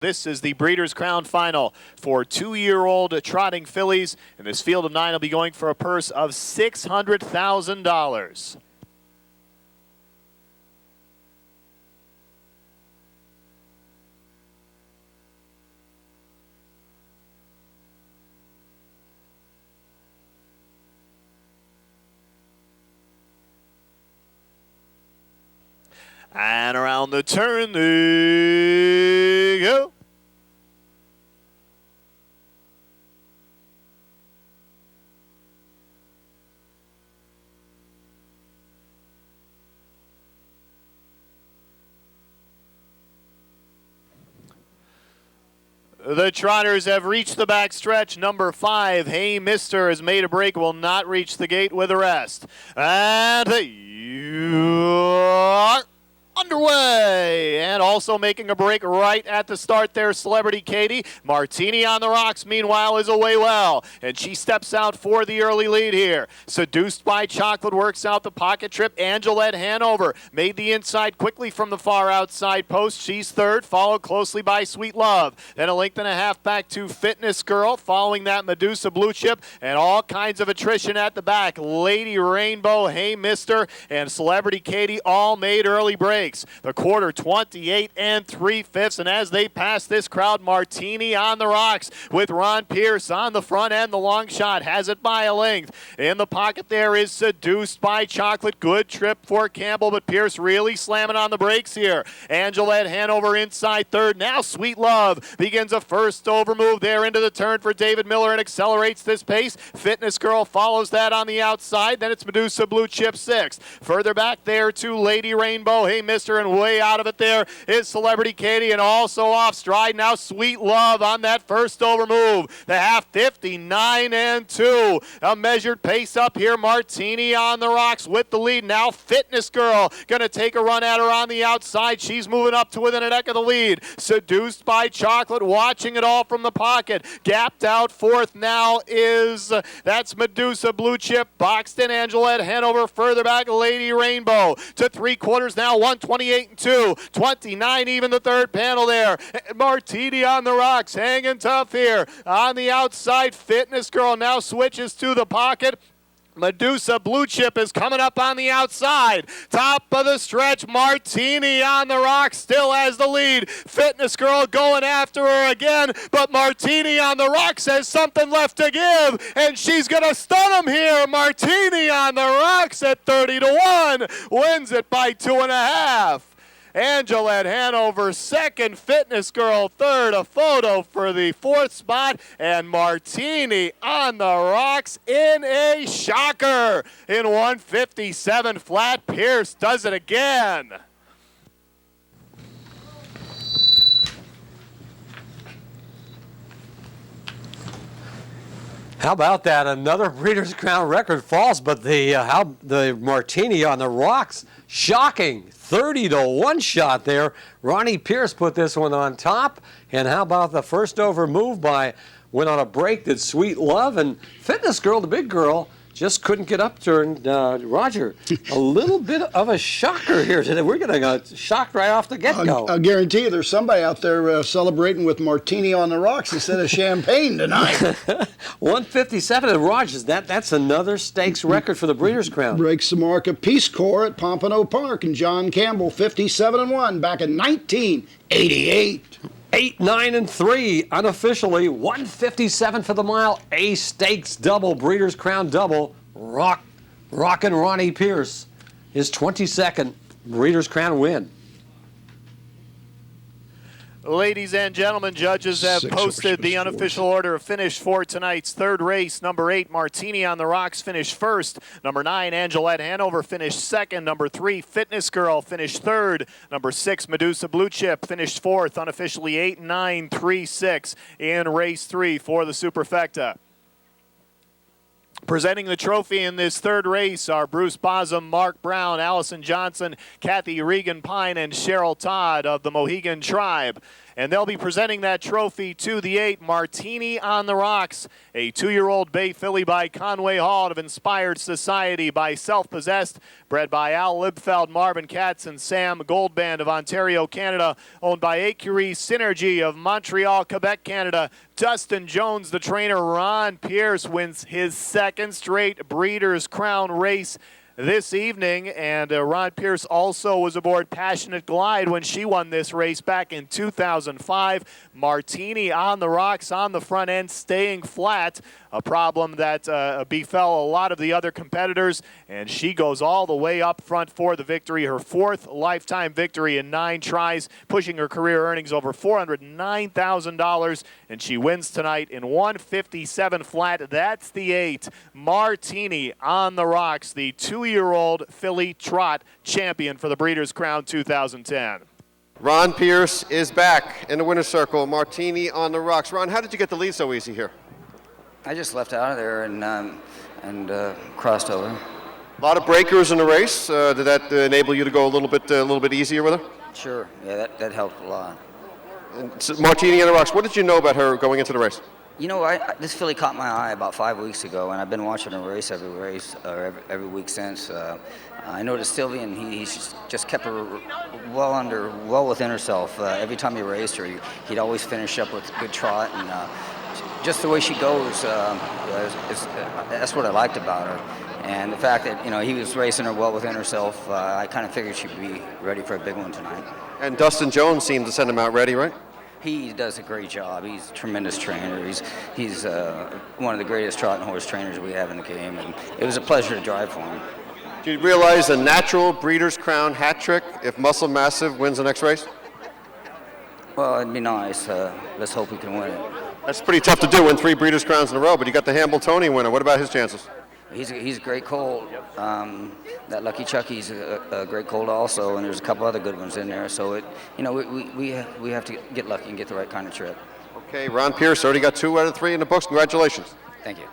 This is the Breeders' Crown Final for 2-year-old trotting fillies, and this field of 9 will be going for a purse of $600,000. And around the turn they go. The Trotters have reached the back stretch. Number 5, Hey Mister, has made a break, will not reach the gate with the rest. And you are underway, and also making a break right at the start there, Celebrity Katie. Martiniontherocks, meanwhile, is away well, and she steps out for the early lead here. Seduced by Chocolate works out the pocket trip. Angelette Hanover made the inside quickly from the far outside post. She's third, followed closely by Sweet Love. Then a length and a half back to Fitness Girl, following that Medusa Blue Chip, and all kinds of attrition at the back. Lady Rainbow, Hey Mister, and Celebrity Katie all made early breaks. The quarter 28 3/5, and as they pass this crowd, Martiniontherocks with Ron Pierce on the front end. The long shot has it by a length. In the pocket there is Seduced by Chocolate. Good trip for Campbell, but Pierce really slamming on the brakes here. Angelette Hanover inside third. Now Sweet Love begins a first over move there into the turn for David Miller and accelerates this pace. Fitness Girl follows that on the outside. Then it's Medusa Blue Chip sixth. Further back there to Lady Rainbow, Hey Mister, and way out of it there is Celebrity Katie, and also off stride now Sweet Love on that first over move. The half 59 2. A measured pace up here. Martiniontherocks with the lead. Now Fitness Girl going to take a run at her on the outside. She's moving up to within a neck of the lead. Seduced by Chocolate, watching it all from the pocket. Gapped out fourth now is, that's Medusa Blue Chip. Boxed in Angelette Hanover. Further back Lady Rainbow. To 3/4 now, 128 2. 29 even the third panel there. Martiniontherocks hanging tough here. On the outside, Fitness Girl now switches to the pocket. Medusa Blue Chip is coming up on the outside. Top of the stretch, Martiniontherocks still has the lead. Fitness Girl going after her again, but Martiniontherocks has something left to give, and she's going to stun him here. Martiniontherocks at 30-1 wins it by 2.5. Angelette Hanover second, Fitness Girl third, a photo for the fourth spot, and Martiniontherocks in a shocker in 157 flat. Pierce does it again. How about that? Another Breeders' Crown record falls, but the Martiniontherocks, shocking 30-1 shot there. Ronnie Pierce put this one on top. And how about the first over move went on a break, did Sweet Love, and Fitness Girl, the big girl, just couldn't get up to her. And Roger, a little bit of a shocker here today. We're getting shocked right off the get-go. I'll guarantee you there's somebody out there celebrating with Martiniontherocks instead of champagne tonight. 157, and Rogers, that's another stakes record for the Breeders' Crown. Breaks the mark of Peace Corps at Pompano Park, and John Campbell, 57-1, back in 1988. 8, 9, 3, unofficially 157 for the mile. A stakes double, Breeders' Crown double. Rockin' Ronnie Pierce, his 22nd Breeders' Crown win. Ladies and gentlemen, judges have posted the unofficial order of finish for tonight's third race. Number 8, Martiniontherocks finished first. Number 9, Angelette Hanover finished second. Number 3, Fitness Girl finished third. Number 6, Medusa Blue Chip finished fourth. Unofficially 8, 9, 3, 6 in race 3 for the Superfecta. Presenting the trophy in this third race are Bruce Bossom, Mark Brown, Allison Johnson, Kathy Regan Pine, and Cheryl Todd of the Mohegan tribe. and they'll be presenting that trophy to the 8, Martiniontherocks, a 2-year-old bay filly by Conway Hall out of Inspired Society by Self-Possessed, bred by Al Libfeld, Marvin Katz, and Sam Goldband of Ontario, Canada, owned by Écurie Synergy of Montreal, Quebec, Canada. Dustin Jones, the trainer. Ron Pierce wins his 2nd straight Breeders' Crown race this evening, and Ron Pierce also was aboard Passionate Glide when she won this race back in 2005. Martiniontherocks on the front end, staying flat, a problem that befell a lot of the other competitors, and she goes all the way up front for the victory, her 4th lifetime victory in 9 tries, pushing her career earnings over $409,000, and she wins tonight in 157 flat. That's the 8, Martiniontherocks, the 2-year-old filly Trot champion for the Breeders' Crown 2010. Ron Pierce is back in the winner's circle. Martiniontherocks. Ron, how did you get the lead so easy here? I just left out of there and crossed over. A lot of breakers in the race. Did that enable you to go a little bit easier with her? Sure. Yeah, that helped a lot. And so Martiniontherocks, what did you know about her going into the race? You know, this filly caught my eye about 5 weeks ago, and I've been watching her race every week since. I noticed Sylvian, he's just kept her well within herself. Every time he raced her, he'd always finish up with a good trot, and just the way she goes, that's what I liked about her. And the fact that, you know, he was racing her well within herself, I kind of figured she'd be ready for a big one tonight. And Dustin Jones seemed to send him out ready, right? He does a great job. He's a tremendous trainer. He's one of the greatest trot and horse trainers we have in the game, and it was a pleasure to drive for him. Do you realize a natural Breeders' Crown hat trick if Muscle Massive wins the next race? Well, it'd be nice. Let's hope we can win it. That's pretty tough to do, win 3 Breeders' Crowns in a row, but you got the Hamiltonian winner. What about his chances? He's a great colt. That Lucky Chucky's a great colt also, and there's a couple other good ones in there. So we have to get lucky and get the right kind of trip. Okay, Ron Pierce already got 2 out of 3 in the books. Congratulations. Thank you.